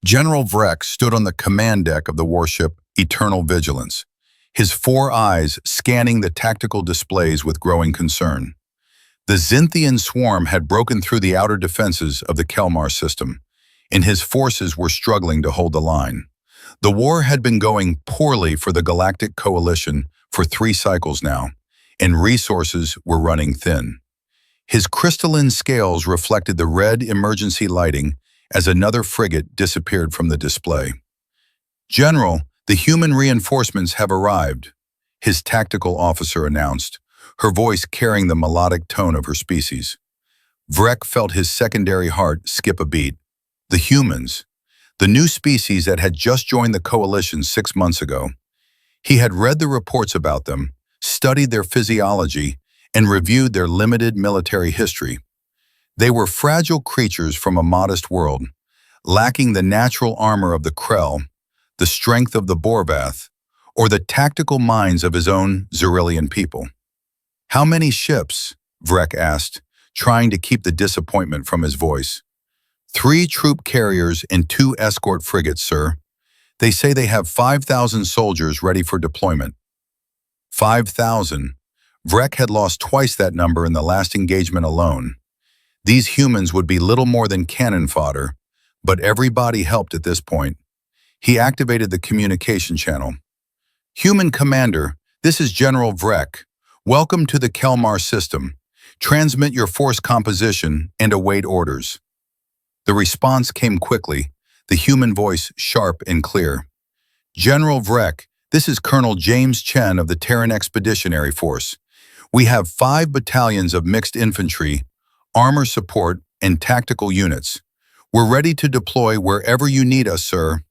General Vrek stood on the command deck of the warship Eternal Vigilance, his four eyes scanning the tactical displays with growing concern. The Xinthian swarm had broken through the outer defenses of the Kelmar system, and his forces were struggling to hold the line. The war had been going poorly for the Galactic Coalition for 3 cycles now, and resources were running thin. His crystalline scales reflected the red emergency lighting as another frigate disappeared from the display. "General, the human reinforcements have arrived," his tactical officer announced, her voice carrying the melodic tone of her species. Vrek felt his secondary heart skip a beat. The humans, the new species that had just joined the coalition 6 months ago. He had read the reports about them, studied their physiology, and reviewed their limited military history. They were fragile creatures from a modest world, lacking the natural armor of the Krell, the strength of the Borvath, or the tactical minds of his own Xerillian people. "How many ships?" Vrek asked, trying to keep the disappointment from his voice. 3 troop carriers and 2 escort frigates, sir. They say they have 5,000 soldiers ready for deployment. 5,000. Vrek had lost twice that number in the last engagement alone. These humans would be little more than cannon fodder, but everybody helped at this point. He activated the communication channel. "Human Commander, this is General Vrek. Welcome to the Kelmar system. Transmit your force composition and await orders." The response came quickly, the human voice sharp and clear. "General Vrek, this is Colonel James Chen of the Terran Expeditionary Force. We have 5 battalions of mixed infantry, armor support, and tactical units. We're ready to deploy wherever you need us, sir."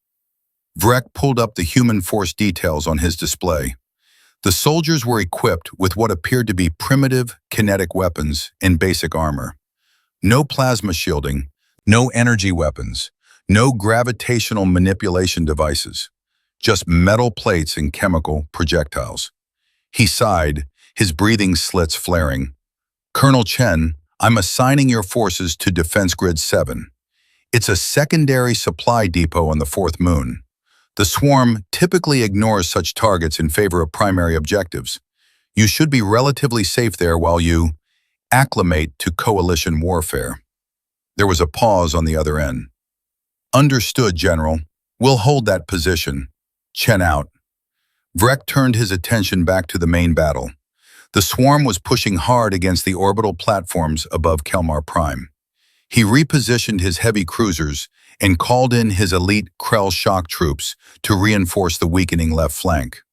Vrek pulled up the human force details on his display. The soldiers were equipped with what appeared to be primitive kinetic weapons and basic armor. No plasma shielding, no energy weapons, no gravitational manipulation devices, just metal plates and chemical projectiles. He sighed, his breathing slits flaring. "Colonel Chen, I'm assigning your forces to Defense Grid 7. It's a secondary supply depot on the 4th moon. The swarm typically ignores such targets in favor of primary objectives. You should be relatively safe there while you acclimate to coalition warfare." There was a pause on the other end. "Understood, General. We'll hold that position." Chen out. Vrek turned his attention back to the main battle. The swarm was pushing hard against the orbital platforms above Kelmar Prime. He repositioned his heavy cruisers and called in his elite Krell shock troops to reinforce the weakening left flank.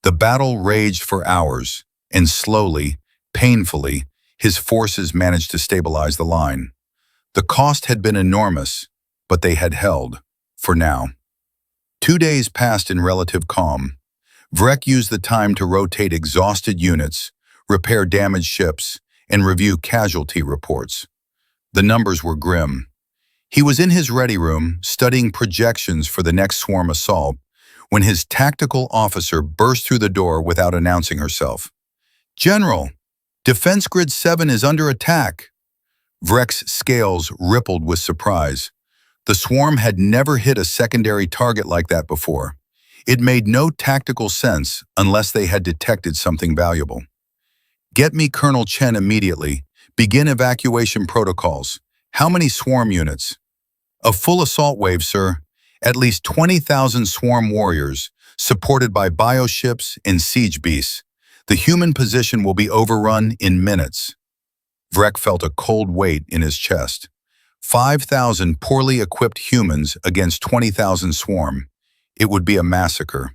The battle raged for hours, and slowly, painfully, his forces managed to stabilize the line. The cost had been enormous, but they had held, for now. 2 days passed in relative calm. Vrek used the time to rotate exhausted units, repair damaged ships, and review casualty reports. The numbers were grim. He was in his ready room, studying projections for the next swarm assault, when his tactical officer burst through the door without announcing herself. "General, Defense Grid 7 is under attack." Vrek's scales rippled with surprise. The swarm had never hit a secondary target like that before. It made no tactical sense unless they had detected something valuable. "Get me Colonel Chen immediately. Begin evacuation protocols. How many swarm units?" "A full assault wave, sir. At least 20,000 swarm warriors, supported by bioships and siege beasts. The human position will be overrun in minutes." Vrek felt a cold weight in his chest. 5,000 poorly equipped humans against 20,000 swarm. It would be a massacre.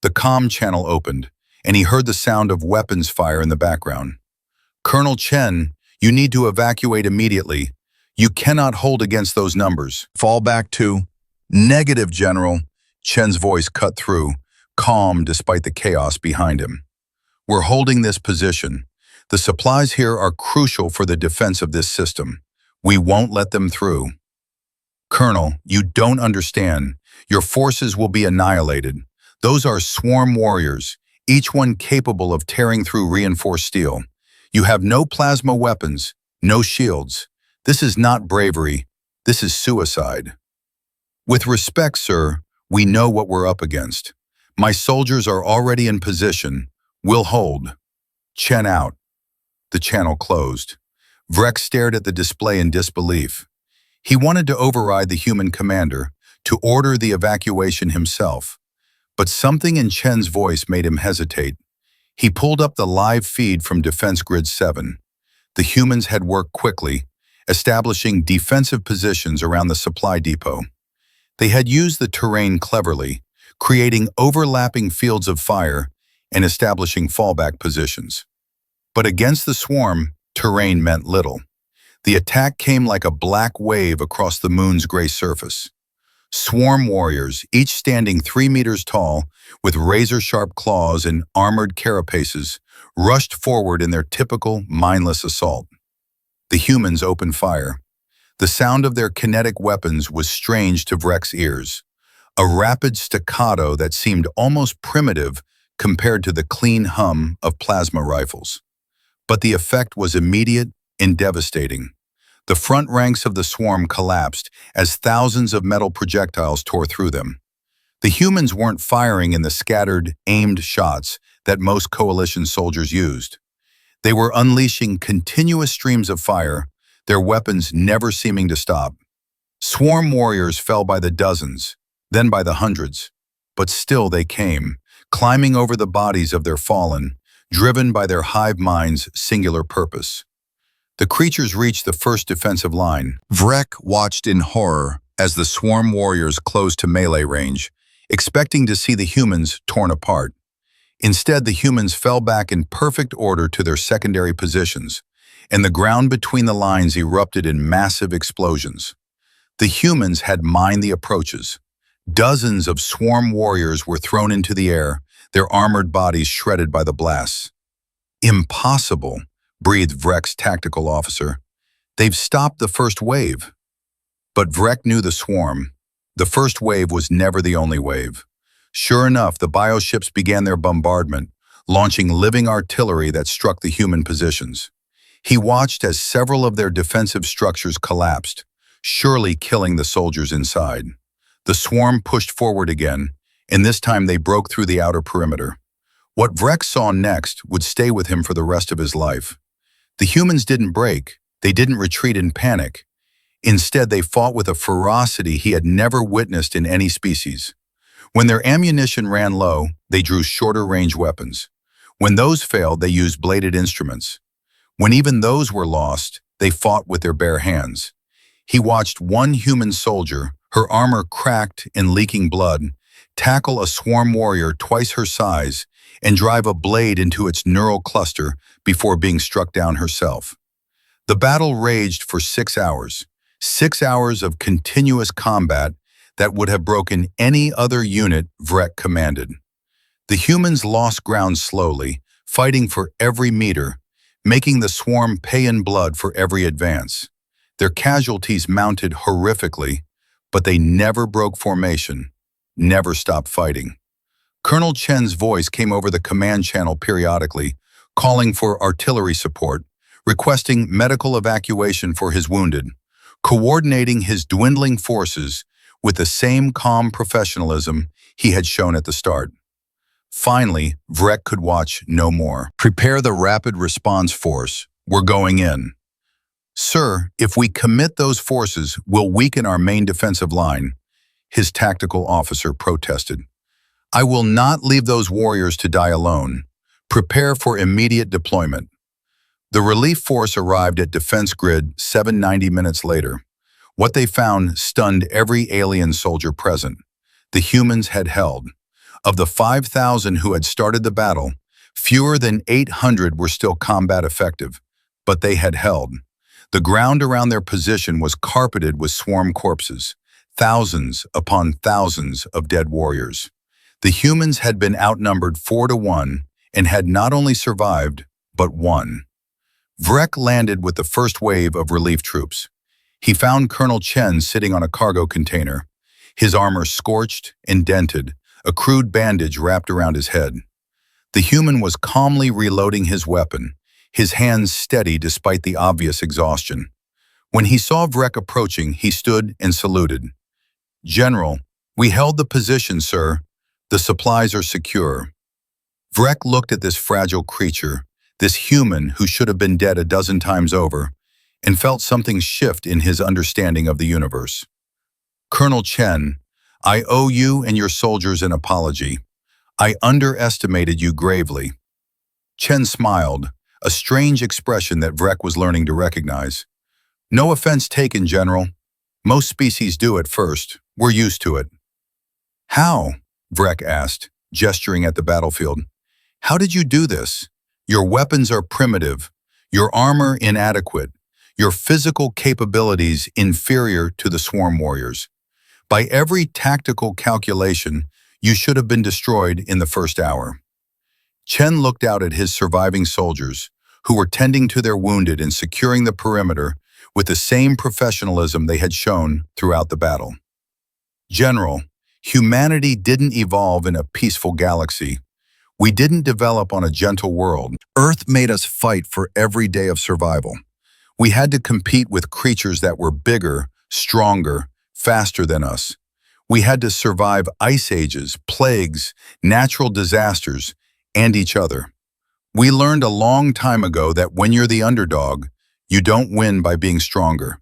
The comm channel opened, and he heard the sound of weapons fire in the background. "Colonel Chen, you need to evacuate immediately. You cannot hold against those numbers." "Fall back to..." "Negative, General." Chen's voice cut through, calm despite the chaos behind him. "We're holding this position. The supplies here are crucial for the defense of this system. We won't let them through." "Colonel, you don't understand. Your forces will be annihilated. Those are swarm warriors, each one capable of tearing through reinforced steel. You have no plasma weapons, no shields. This is not bravery. This is suicide." With respect, sir, we know what we're up against. My soldiers are already in position. We'll hold. Chen out. The channel closed. Vrek stared at the display in disbelief. He wanted to override the human commander, to order the evacuation himself. But something in Chen's voice made him hesitate. He pulled up the live feed from Defense Grid 7. The humans had worked quickly, establishing defensive positions around the supply depot. They had used the terrain cleverly, creating overlapping fields of fire and establishing fallback positions. But against the swarm, terrain meant little. The attack came like a black wave across the moon's gray surface. Swarm warriors, each standing 3 meters tall, with razor-sharp claws and armored carapaces, rushed forward in their typical, mindless assault. The humans opened fire. The sound of their kinetic weapons was strange to Vrek's ears, a rapid staccato that seemed almost primitive compared to the clean hum of plasma rifles. But the effect was immediate and devastating. The front ranks of the swarm collapsed as thousands of metal projectiles tore through them. The humans weren't firing in the scattered, aimed shots that most coalition soldiers used. They were unleashing continuous streams of fire, their weapons never seeming to stop. Swarm warriors fell by the dozens, then by the hundreds. But still they came, climbing over the bodies of their fallen, driven by their hive mind's singular purpose. The creatures reached the first defensive line. Vrek watched in horror as the swarm warriors closed to melee range, expecting to see the humans torn apart. Instead, the humans fell back in perfect order to their secondary positions, and the ground between the lines erupted in massive explosions. The humans had mined the approaches. Dozens of swarm warriors were thrown into the air, their armored bodies shredded by the blasts. Impossible, breathed Vrek's tactical officer. They've stopped the first wave. But Vrek knew the swarm. The first wave was never the only wave. Sure enough, the bioships began their bombardment, launching living artillery that struck the human positions. He watched as several of their defensive structures collapsed, surely killing the soldiers inside. The swarm pushed forward again, and this time they broke through the outer perimeter. What Vrek saw next would stay with him for the rest of his life. The humans didn't break, they didn't retreat in panic. Instead, they fought with a ferocity he had never witnessed in any species. When their ammunition ran low, they drew shorter-range weapons. When those failed, they used bladed instruments. When even those were lost, they fought with their bare hands. He watched one human soldier, her armor cracked and leaking blood, tackle a swarm warrior twice her size and drive a blade into its neural cluster before being struck down herself. The battle raged for 6 hours, 6 hours of continuous combat that would have broken any other unit Vrek commanded. The humans lost ground slowly, fighting for every meter, making the swarm pay in blood for every advance. Their casualties mounted horrifically, but they never broke formation, never stopped fighting. Colonel Chen's voice came over the command channel periodically, calling for artillery support, requesting medical evacuation for his wounded, coordinating his dwindling forces with the same calm professionalism he had shown at the start. Finally, Vrek could watch no more. Prepare the rapid response force. We're going in. Sir, if we commit those forces, we'll weaken our main defensive line, his tactical officer protested. I will not leave those warriors to die alone. Prepare for immediate deployment. The relief force arrived at Defense Grid 790 minutes later. What they found stunned every alien soldier present. The humans had held. Of the 5,000 who had started the battle, fewer than 800 were still combat effective, but they had held. The ground around their position was carpeted with swarm corpses, thousands upon thousands of dead warriors. The humans had been outnumbered 4-1 and had not only survived, but won. Vrek landed with the first wave of relief troops. He found Colonel Chen sitting on a cargo container, his armor scorched and dented, a crude bandage wrapped around his head. The human was calmly reloading his weapon, his hands steady despite the obvious exhaustion. When he saw Vrek approaching, he stood and saluted. General, we held the position, sir. The supplies are secure. Vrek looked at this fragile creature, this human who should have been dead a dozen times over, and felt something shift in his understanding of the universe. Colonel Chen, I owe you and your soldiers an apology. I underestimated you gravely. Chen smiled, a strange expression that Vrek was learning to recognize. No offense taken, General. Most species do at first. We're used to it. How? Vrek asked, gesturing at the battlefield. How did you do this? Your weapons are primitive, your armor inadequate, your physical capabilities inferior to the swarm warriors. By every tactical calculation, you should have been destroyed in the first hour. Chen looked out at his surviving soldiers, who were tending to their wounded and securing the perimeter with the same professionalism they had shown throughout the battle. General, humanity didn't evolve in a peaceful galaxy. We didn't develop on a gentle world. Earth made us fight for every day of survival. We had to compete with creatures that were bigger, stronger, faster than us. We had to survive ice ages, plagues, natural disasters, and each other. We learned a long time ago that when you're the underdog, you don't win by being stronger.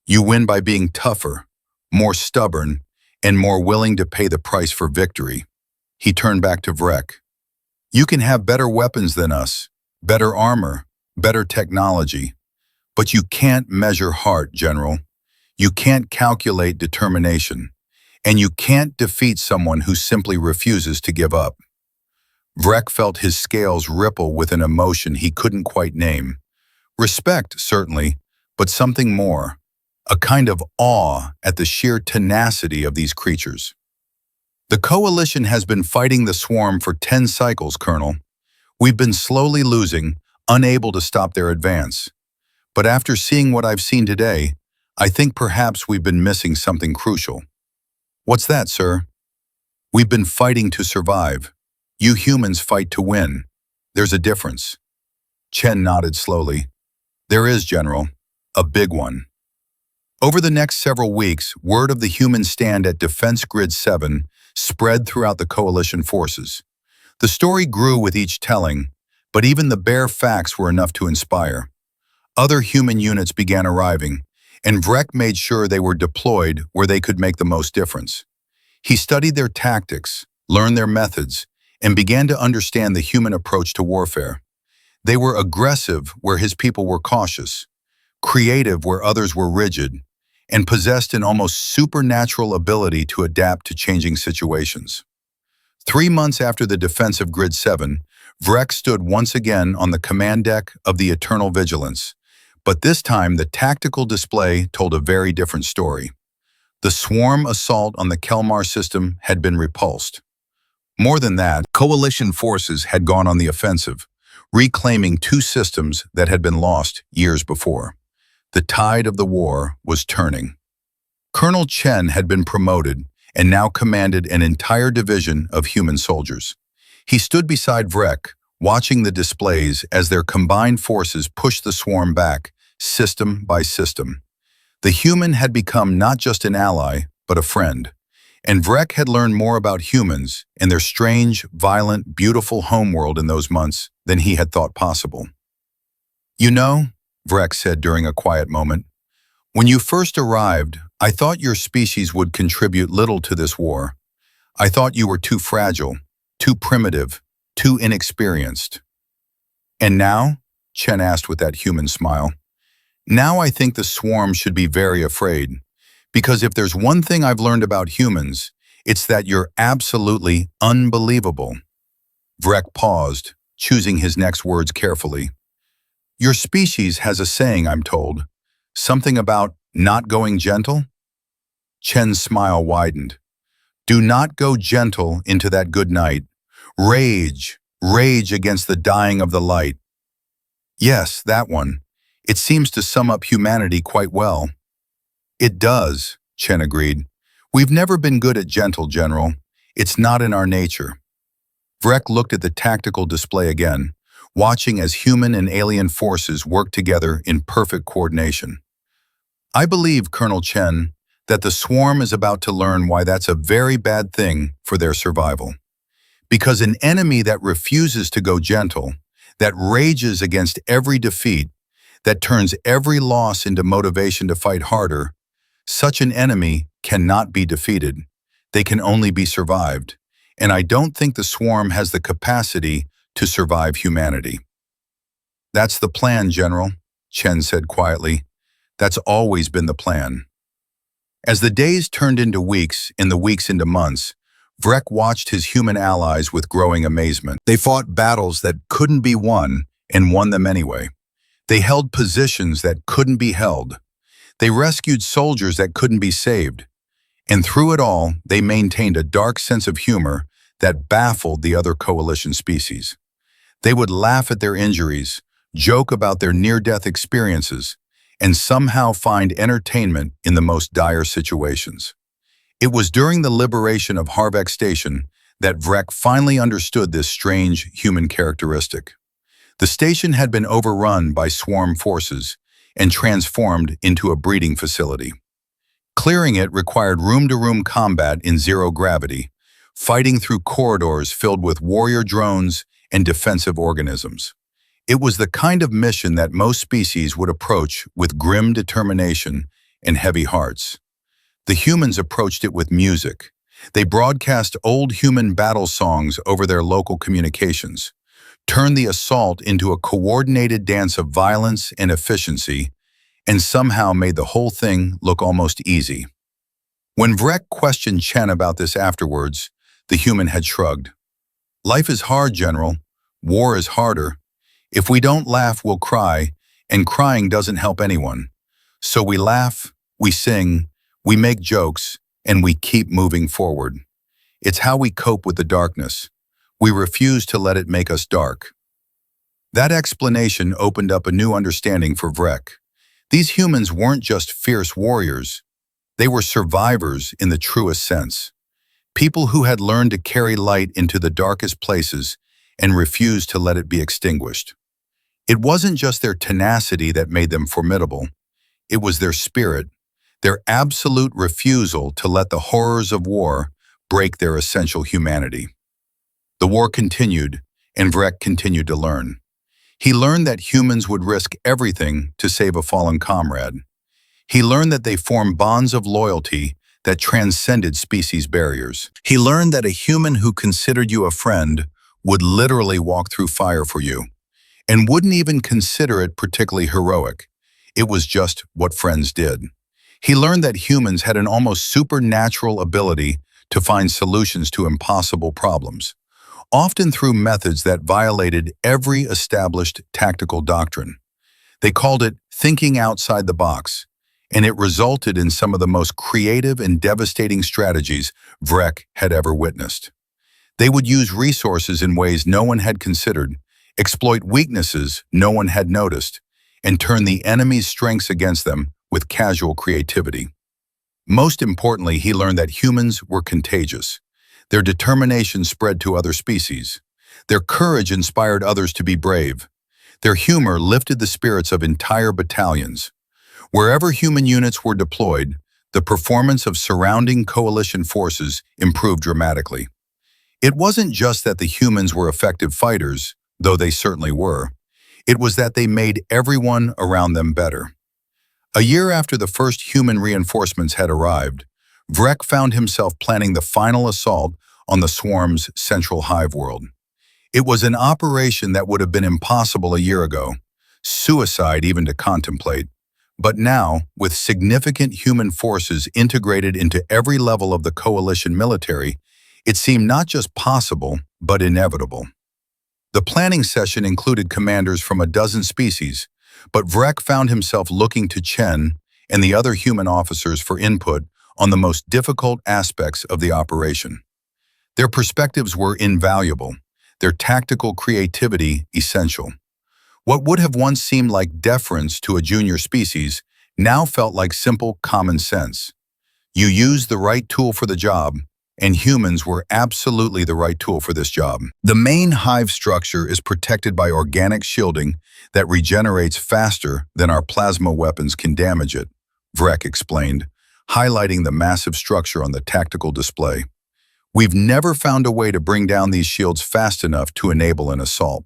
You win by being tougher, more stubborn, and more willing to pay the price for victory. He turned back to Vrek. You can have better weapons than us, better armor, better technology, but you can't measure heart, General. You can't calculate determination, and you can't defeat someone who simply refuses to give up. Vrek felt his scales ripple with an emotion he couldn't quite name. Respect, certainly, but something more, a kind of awe at the sheer tenacity of these creatures. The Coalition has been fighting the swarm for 10 cycles, Colonel. We've been slowly losing, unable to stop their advance. But after seeing what I've seen today, I think perhaps we've been missing something crucial. What's that, sir? We've been fighting to survive. You humans fight to win. There's a difference. Chen nodded slowly. There is, General. A big one. Over the next several weeks, word of the human stand at Defense Grid 7 spread throughout the Coalition forces. The story grew with each telling, but even the bare facts were enough to inspire. Other human units began arriving, and Vrek made sure they were deployed where they could make the most difference. He studied their tactics, learned their methods, and began to understand the human approach to warfare. They were aggressive where his people were cautious, creative where others were rigid, and possessed an almost supernatural ability to adapt to changing situations. 3 months after the defense of Grid 7, Vrek stood once again on the command deck of the Eternal Vigilance, but this time the tactical display told a very different story. The swarm assault on the Kelmar system had been repulsed. More than that, Coalition forces had gone on the offensive, reclaiming 2 systems that had been lost years before. The tide of the war was turning. Colonel Chen had been promoted and now commanded an entire division of human soldiers. He stood beside Vrek, watching the displays as their combined forces pushed the swarm back, system by system. The human had become not just an ally, but a friend. And Vrek had learned more about humans and their strange, violent, beautiful homeworld in those months than he had thought possible. You know, Vrek said during a quiet moment, when you first arrived, I thought your species would contribute little to this war. I thought you were too fragile, too primitive, too inexperienced. And now? Chen asked with that human smile. Now I think the swarm should be very afraid. Because if there's one thing I've learned about humans, it's that you're absolutely unbelievable. Vrek paused, choosing his next words carefully. Your species has a saying, I'm told. Something about not going gentle? Chen's smile widened. Do not go gentle into that good night. Rage, rage against the dying of the light. Yes, that one. It seems to sum up humanity quite well. It does, Chen agreed. We've never been good at gentle, General. It's not in our nature. Vrek looked at the tactical display again, watching as human and alien forces worked together in perfect coordination. I believe, Colonel Chen, that the swarm is about to learn why that's a very bad thing for their survival. Because an enemy that refuses to go gentle, that rages against every defeat, that turns every loss into motivation to fight harder, such an enemy cannot be defeated. They can only be survived. And I don't think the swarm has the capacity to survive humanity. That's the plan, General, Chen said quietly. That's always been the plan. As the days turned into weeks and the weeks into months, Vrek watched his human allies with growing amazement. They fought battles that couldn't be won and won them anyway. They held positions that couldn't be held. They rescued soldiers that couldn't be saved. And through it all, they maintained a dark sense of humor that baffled the other coalition species. They would laugh at their injuries, joke about their near-death experiences, and somehow find entertainment in the most dire situations. It was during the liberation of Harvek Station that Vrek finally understood this strange human characteristic. The station had been overrun by swarm forces and transformed into a breeding facility. Clearing it required room-to-room combat in zero gravity, fighting through corridors filled with warrior drones and defensive organisms. It was the kind of mission that most species would approach with grim determination and heavy hearts. The humans approached it with music. They broadcast old human battle songs over their local communications, turned the assault into a coordinated dance of violence and efficiency, and somehow made the whole thing look almost easy. When Vrek questioned Chen about this afterwards, the human had shrugged. Life is hard, General. War is harder. If we don't laugh, we'll cry, and crying doesn't help anyone. So we laugh, we sing, we make jokes, and we keep moving forward. It's how we cope with the darkness. We refuse to let it make us dark. That explanation opened up a new understanding for Vrek. These humans weren't just fierce warriors. They were survivors in the truest sense. People who had learned to carry light into the darkest places and refused to let it be extinguished. It wasn't just their tenacity that made them formidable. It was their spirit, their absolute refusal to let the horrors of war break their essential humanity. The war continued, and Vrek continued to learn. He learned that humans would risk everything to save a fallen comrade. He learned that they formed bonds of loyalty that transcended species barriers. He learned that a human who considered you a friend would literally walk through fire for you, and wouldn't even consider it particularly heroic. It was just what friends did. He learned that humans had an almost supernatural ability to find solutions to impossible problems, often through methods that violated every established tactical doctrine. They called it thinking outside the box, and it resulted in some of the most creative and devastating strategies Vrek had ever witnessed. They would use resources in ways no one had considered, exploit weaknesses no one had noticed, and turn the enemy's strengths against them with casual creativity. Most importantly, he learned that humans were contagious. Their determination spread to other species. Their courage inspired others to be brave. Their humor lifted the spirits of entire battalions. Wherever human units were deployed, the performance of surrounding coalition forces improved dramatically. It wasn't just that the humans were effective fighters, though they certainly were. It was that they made everyone around them better. A year after the first human reinforcements had arrived, Vrek found himself planning the final assault on the swarm's central hive world. It was an operation that would have been impossible a year ago, suicide even to contemplate. But now, with significant human forces integrated into every level of the coalition military, it seemed not just possible, but inevitable. The planning session included commanders from a dozen species, but Vrek found himself looking to Chen and the other human officers for input on the most difficult aspects of the operation. Their perspectives were invaluable, their tactical creativity essential. What would have once seemed like deference to a junior species now felt like simple common sense. You used the right tool for the job, and humans were absolutely the right tool for this job. The main hive structure is protected by organic shielding that regenerates faster than our plasma weapons can damage it, Vrek explained, highlighting the massive structure on the tactical display. We've never found a way to bring down these shields fast enough to enable an assault.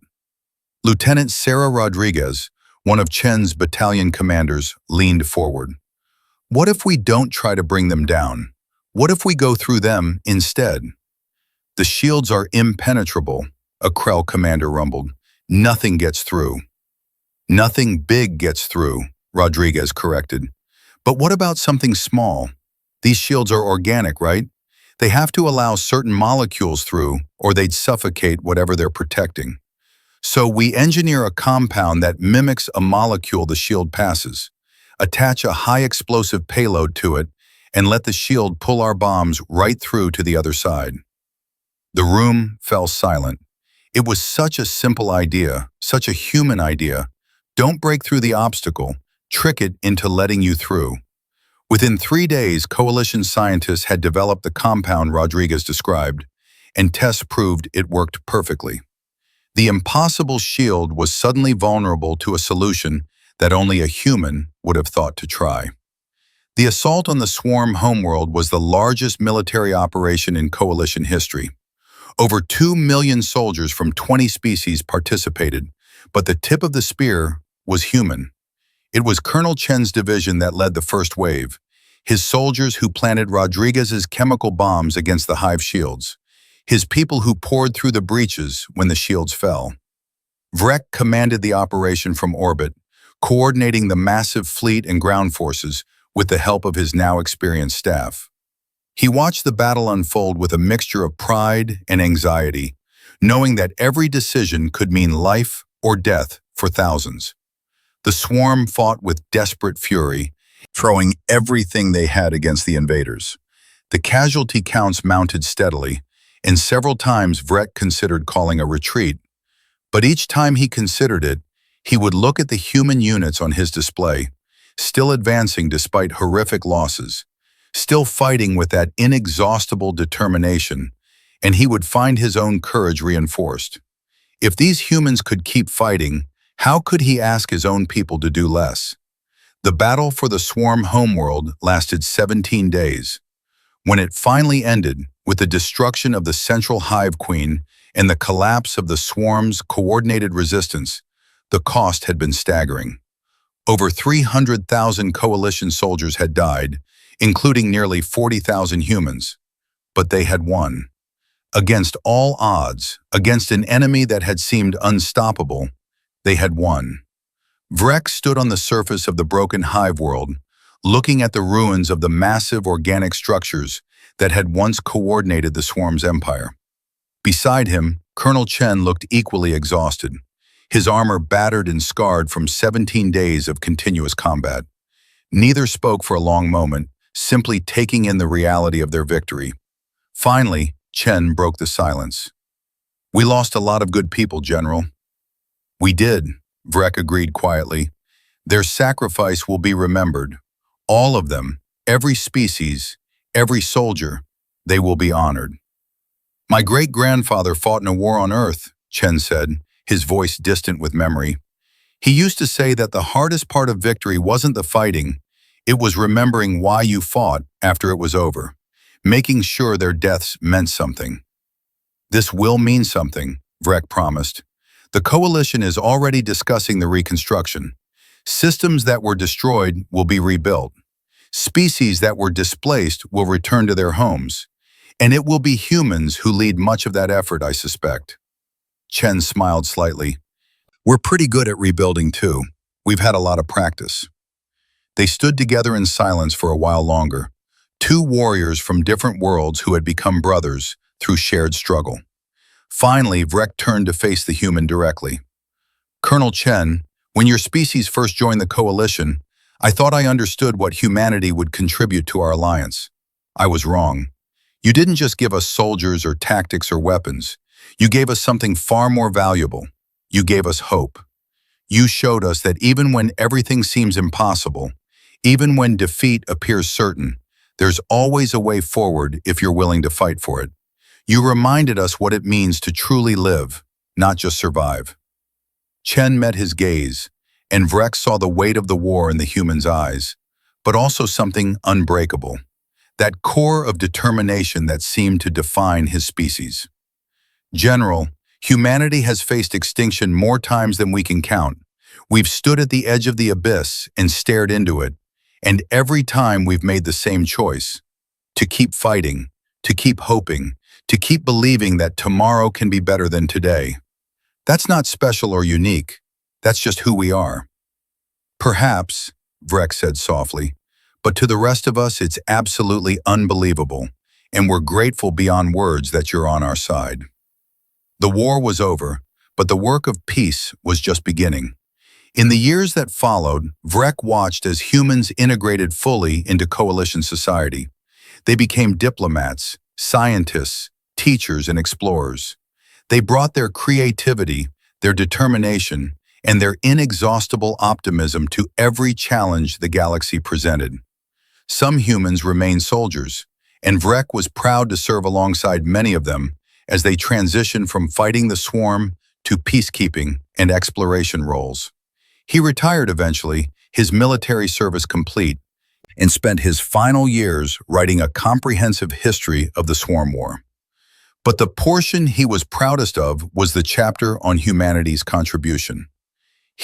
Lieutenant Sarah Rodriguez, one of Chen's battalion commanders, leaned forward. What if we don't try to bring them down? What if we go through them instead? The shields are impenetrable, a Krell commander rumbled. Nothing gets through. Nothing big gets through, Rodriguez corrected. But what about something small? These shields are organic, right? They have to allow certain molecules through, or they'd suffocate whatever they're protecting. So we engineer a compound that mimics a molecule the shield passes, attach a high explosive payload to it, and let the shield pull our bombs right through to the other side. The room fell silent. It was such a simple idea, such a human idea. Don't break through the obstacle, trick it into letting you through. Within 3 days, coalition scientists had developed the compound Rodriguez described, and tests proved it worked perfectly. The impossible shield was suddenly vulnerable to a solution that only a human would have thought to try. The assault on the Swarm homeworld was the largest military operation in coalition history. Over 2 million soldiers from 20 species participated, but the tip of the spear was human. It was Colonel Chen's division that led the first wave, his soldiers who planted Rodriguez's chemical bombs against the hive shields, his people who poured through the breaches when the shields fell. Vrek commanded the operation from orbit, coordinating the massive fleet and ground forces with the help of his now experienced staff. He watched the battle unfold with a mixture of pride and anxiety, knowing that every decision could mean life or death for thousands. The swarm fought with desperate fury, throwing everything they had against the invaders. The casualty counts mounted steadily, and several times Vrek considered calling a retreat. But each time he considered it, he would look at the human units on his display, still advancing despite horrific losses, still fighting with that inexhaustible determination, and he would find his own courage reinforced. If these humans could keep fighting, how could he ask his own people to do less? The battle for the Swarm homeworld lasted 17 days. When it finally ended, with the destruction of the central hive queen and the collapse of the Swarm's coordinated resistance, the cost had been staggering. Over 300,000 coalition soldiers had died, including nearly 40,000 humans. But they had won. Against all odds, against an enemy that had seemed unstoppable, they had won. Vrek stood on the surface of the broken hive world, looking at the ruins of the massive organic structures that had once coordinated the Swarm's empire. Beside him, Colonel Chen looked equally exhausted, his armor battered and scarred from 17 days of continuous combat. Neither spoke for a long moment, simply taking in the reality of their victory. Finally, Chen broke the silence. "We lost a lot of good people, General." "We did," Vrek agreed quietly. "Their sacrifice will be remembered. All of them, every species, every soldier, they will be honored." "My great-grandfather fought in a war on Earth," Chen said, his voice distant with memory. "He used to say that the hardest part of victory wasn't the fighting, it was remembering why you fought after it was over, making sure their deaths meant something." "This will mean something," Vrek promised. "The coalition is already discussing the reconstruction. Systems that were destroyed will be rebuilt. Species that were displaced will return to their homes. And it will be humans who lead much of that effort, I suspect." Chen smiled slightly. "We're pretty good at rebuilding too. We've had a lot of practice." They stood together in silence for a while longer, two warriors from different worlds who had become brothers through shared struggle. Finally, Vrek turned to face the human directly. "Colonel Chen, when your species first joined the coalition, I thought I understood what humanity would contribute to our alliance. I was wrong. You didn't just give us soldiers or tactics or weapons. You gave us something far more valuable. You gave us hope. You showed us that even when everything seems impossible, even when defeat appears certain, there's always a way forward if you're willing to fight for it. You reminded us what it means to truly live, not just survive." Chen met his gaze, and Vrek saw the weight of the war in the human's eyes. but also something unbreakable. That core of determination that seemed to define his species. General, humanity has faced extinction more times than we can count. We've stood at the edge of the abyss and stared into it, and every time we've made the same choice: to keep fighting, to keep hoping, to keep believing that tomorrow can be better than today. That's not special or unique. That's just who we are. Perhaps, Vrek said softly, but to the rest of us it's absolutely unbelievable, and we're grateful beyond words that you're on our side. The war was over, but the work of peace was just beginning. In the years that followed, Vrek watched as humans integrated fully into coalition society. They became diplomats, scientists, teachers, and explorers. They brought their creativity, their determination, and their inexhaustible optimism to every challenge the galaxy presented. Some humans remained soldiers, and Vrek was proud to serve alongside many of them as they transitioned from fighting the swarm to peacekeeping and exploration roles. He retired eventually, his military service complete, and spent his final years writing a comprehensive history of the Swarm War. But the portion he was proudest of was the chapter on humanity's contribution.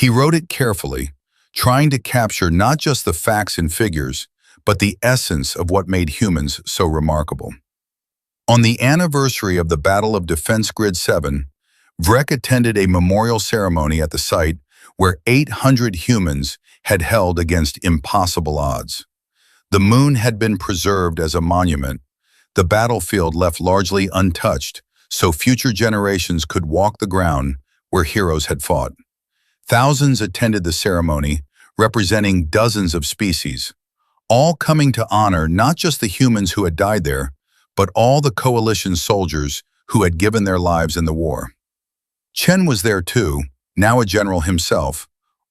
He wrote it carefully, trying to capture not just the facts and figures, but the essence of what made humans so remarkable. On the anniversary of the Battle of Defense Grid 7, Vrek attended a memorial ceremony at the site where 800 humans had held against impossible odds. The moon had been preserved as a monument, the battlefield left largely untouched so future generations could walk the ground where heroes had fought. Thousands attended the ceremony, representing dozens of species, all coming to honor not just the humans who had died there, but all the coalition soldiers who had given their lives in the war. Chen was there too, now a general himself,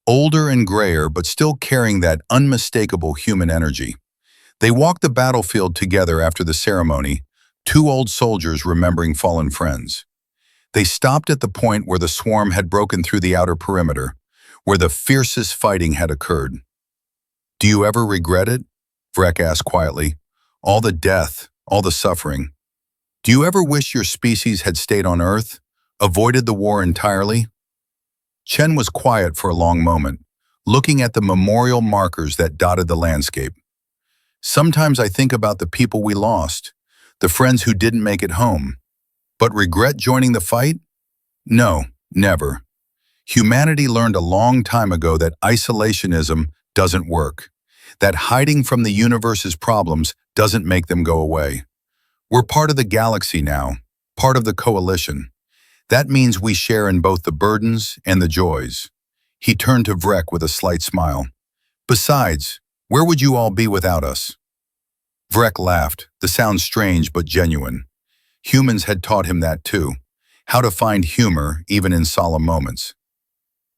older and grayer but still carrying that unmistakable human energy. They walked the battlefield together after the ceremony, two old soldiers remembering fallen friends. They stopped at the point where the swarm had broken through the outer perimeter, where the fiercest fighting had occurred. "Do you ever regret it?" Vrek asked quietly. "All the death, all the suffering. Do you ever wish your species had stayed on Earth, avoided the war entirely?" Chen was quiet for a long moment, looking at the memorial markers that dotted the landscape. "Sometimes I think about the people we lost, the friends who didn't make it home. But regret joining the fight? No, never. Humanity learned a long time ago that isolationism doesn't work, that hiding from the universe's problems doesn't make them go away. We're part of the galaxy now, part of the coalition. That means we share in both the burdens and the joys." He turned to Vrek with a slight smile. "Besides, where would you all be without us?" Vrek laughed, the sound strange but genuine. Humans had taught him that too, how to find humor even in solemn moments.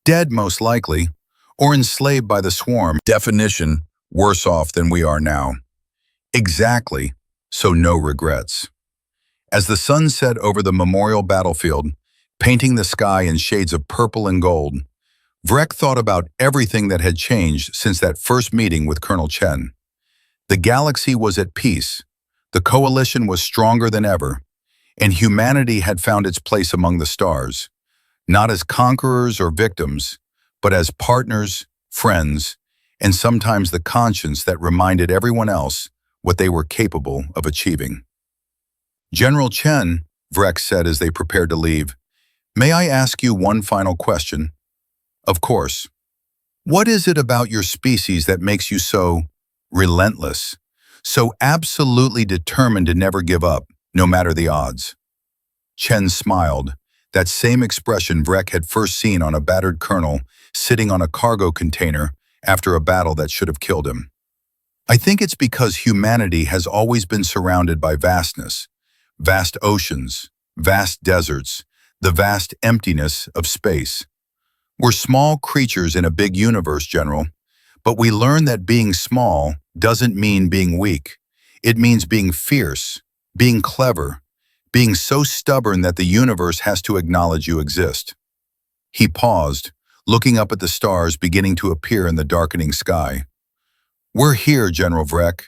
Dead most likely, or enslaved by the swarm. Definition, worse off than we are now. Exactly, so no regrets. As the sun set over the memorial battlefield, painting the sky in shades of purple and gold, Vrek thought about everything that had changed since that first meeting with Colonel Chen. The galaxy was at peace, the coalition was stronger than ever, and humanity had found its place among the stars, not as conquerors or victims, but as partners, friends, and sometimes the conscience that reminded everyone else what they were capable of achieving. "General Chen," Vrek said as they prepared to leave, "may I ask you one final question?" "Of course. What is it about your species that makes you so relentless, so absolutely determined to never give up, no matter the odds?" Chen smiled, that same expression Vrek had first seen on a battered colonel sitting on a cargo container after a battle that should have killed him. "I think it's because humanity has always been surrounded by vastness, vast oceans, vast deserts, the vast emptiness of space. We're small creatures in a big universe, General, but we learn that being small doesn't mean being weak. It means being fierce, being clever, being so stubborn that the universe has to acknowledge you exist." He paused, looking up at the stars beginning to appear in the darkening sky. We're here, General Vrek.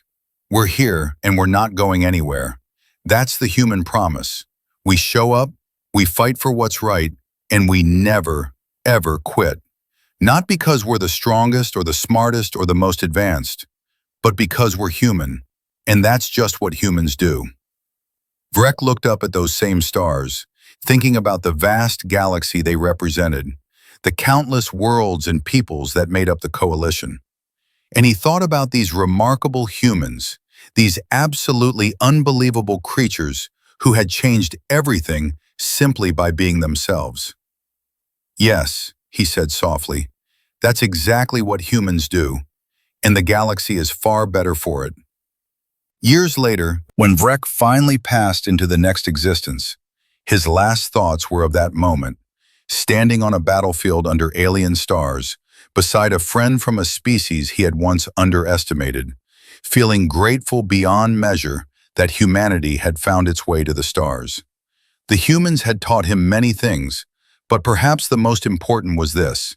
We're here, and we're not going anywhere. That's the human promise. We show up, we fight for what's right, and we never, ever quit. Not because we're the strongest or the smartest or the most advanced, but because we're human, and that's just what humans do. Vrek looked up at those same stars, thinking about the vast galaxy they represented, the countless worlds and peoples that made up the coalition. And he thought about these remarkable humans, these absolutely unbelievable creatures who had changed everything simply by being themselves. Yes, he said softly, that's exactly what humans do, and the galaxy is far better for it. Years later, when Vrek finally passed into the next existence, his last thoughts were of that moment, standing on a battlefield under alien stars, beside a friend from a species he had once underestimated, feeling grateful beyond measure that humanity had found its way to the stars. The humans had taught him many things, but perhaps the most important was this,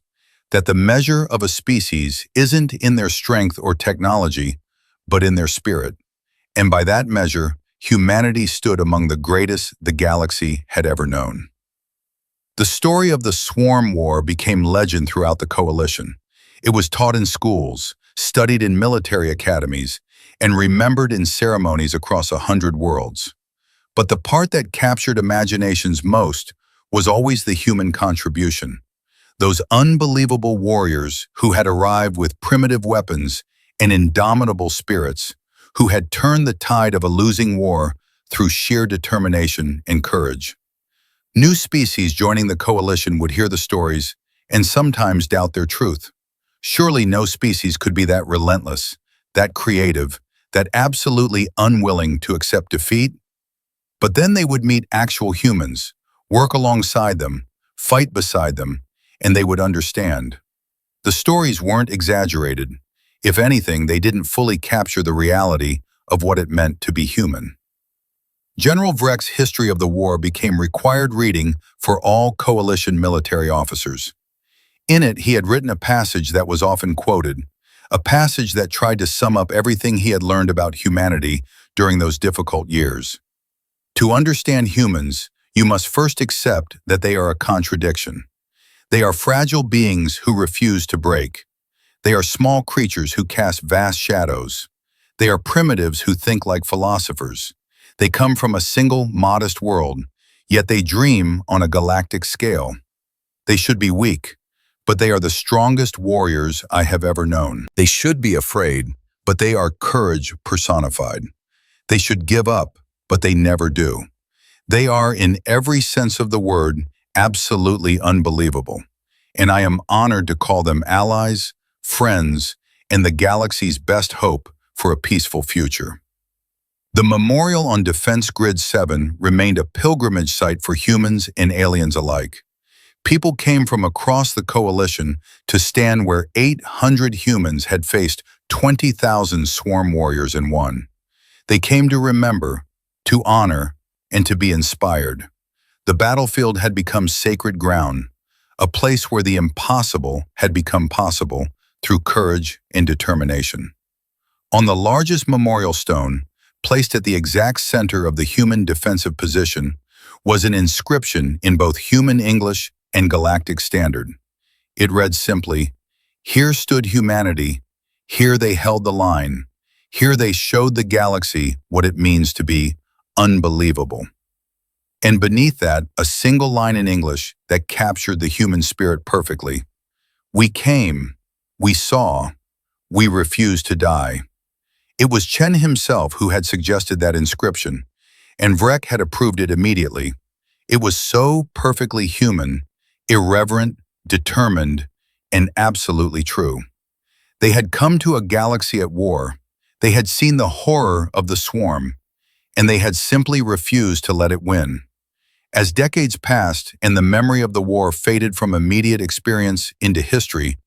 that the measure of a species isn't in their strength or technology, but in their spirit. And by that measure, humanity stood among the greatest the galaxy had ever known. The story of the Swarm War became legend throughout the coalition. It was taught in schools, studied in military academies, and remembered in ceremonies across 100 worlds. But the part that captured imaginations most was always the human contribution. Those unbelievable warriors who had arrived with primitive weapons and indomitable spirits, who had turned the tide of a losing war through sheer determination and courage. New species joining the coalition would hear the stories and sometimes doubt their truth. Surely no species could be that relentless, that creative, that absolutely unwilling to accept defeat. But then they would meet actual humans, work alongside them, fight beside them, and they would understand. The stories weren't exaggerated. If anything, they didn't fully capture the reality of what it meant to be human. General Vrek's history of the war became required reading for all coalition military officers. In it, he had written a passage that was often quoted, a passage that tried to sum up everything he had learned about humanity during those difficult years. To understand humans, you must first accept that they are a contradiction. They are fragile beings who refuse to break. They are small creatures who cast vast shadows. They are primitives who think like philosophers. They come from a single, modest world, yet they dream on a galactic scale. They should be weak, but they are the strongest warriors I have ever known. They should be afraid, but they are courage personified. They should give up, but they never do. They are, in every sense of the word, absolutely unbelievable, and I am honored to call them allies, friends, and the galaxy's best hope for a peaceful future. The memorial on Defense Grid 7 remained a pilgrimage site for humans and aliens alike. People came from across the coalition to stand where 800 humans had faced 20,000 swarm warriors in one. They came to remember, to honor, and to be inspired. The battlefield had become sacred ground, a place where the impossible had become possible through courage and determination. On the largest memorial stone, placed at the exact center of the human defensive position, was an inscription in both human English and galactic standard. It read simply, "Here stood humanity, here they held the line, here they showed the galaxy what it means to be unbelievable." And beneath that, a single line in English that captured the human spirit perfectly. "We came, we saw, we refused to die." It was Chen himself who had suggested that inscription, and Vrek had approved it immediately. It was so perfectly human, irreverent, determined, and absolutely true. They had come to a galaxy at war. They had seen the horror of the swarm, and they had simply refused to let it win. As decades passed and the memory of the war faded from immediate experience into history,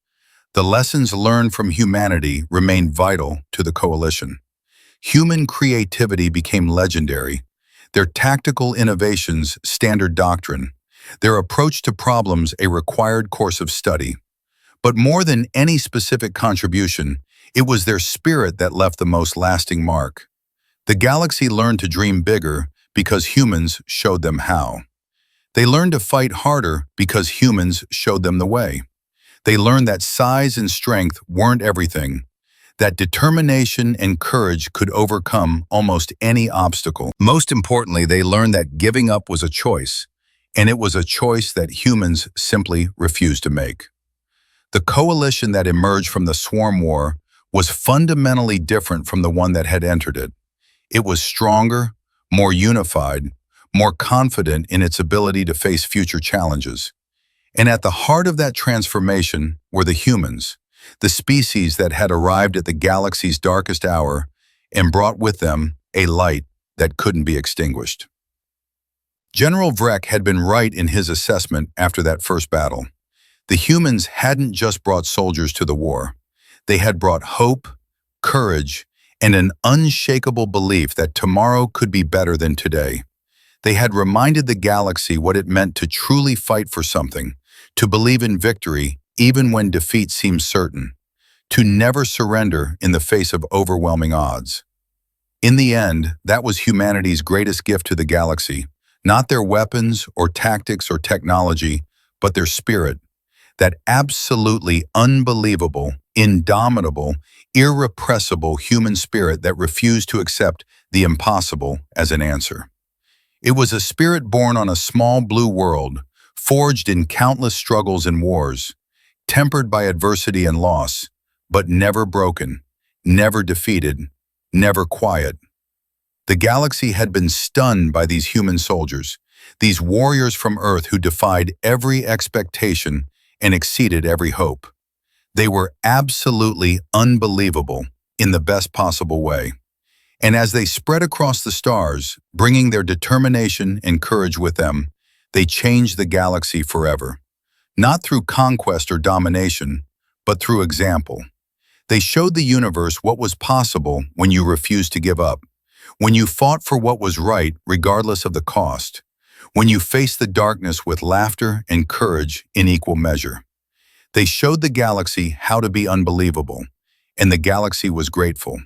the lessons learned from humanity remained vital to the coalition. Human creativity became legendary, their tactical innovations standard doctrine, their approach to problems a required course of study. But more than any specific contribution, It was their spirit that left the most lasting mark. The galaxy learned to dream bigger because humans showed them how. They learned to fight harder because humans showed them the way. They learned that size and strength weren't everything, that determination and courage could overcome almost any obstacle. Most importantly, they learned that giving up was a choice, and it was a choice that humans simply refused to make. The coalition that emerged from the Swarm War was fundamentally different from the one that had entered it. It was stronger, more unified, more confident in its ability to face future challenges. And at the heart of that transformation were the humans, the species that had arrived at the galaxy's darkest hour and brought with them a light that couldn't be extinguished. General Vrek had been right in his assessment after that first battle. The humans hadn't just brought soldiers to the war. They had brought hope, courage, and an unshakable belief that tomorrow could be better than today. They had reminded the galaxy what it meant to truly fight for something, to believe in victory even when defeat seemed certain, to never surrender in the face of overwhelming odds. In the end, that was humanity's greatest gift to the galaxy, not their weapons or tactics or technology, but their spirit, that absolutely unbelievable, indomitable, irrepressible human spirit that refused to accept the impossible as an answer. It was a spirit born on a small blue world, forged in countless struggles and wars, tempered by adversity and loss, but never broken, never defeated, never quiet. The galaxy had been stunned by these human soldiers, these warriors from Earth who defied every expectation and exceeded every hope. They were absolutely unbelievable in the best possible way. And as they spread across the stars, bringing their determination and courage with them, they changed the galaxy forever. Not through conquest or domination, but through example. They showed the universe what was possible when you refused to give up, when you fought for what was right regardless of the cost, when you faced the darkness with laughter and courage in equal measure. They showed the galaxy how to be unbelievable, and the galaxy was grateful.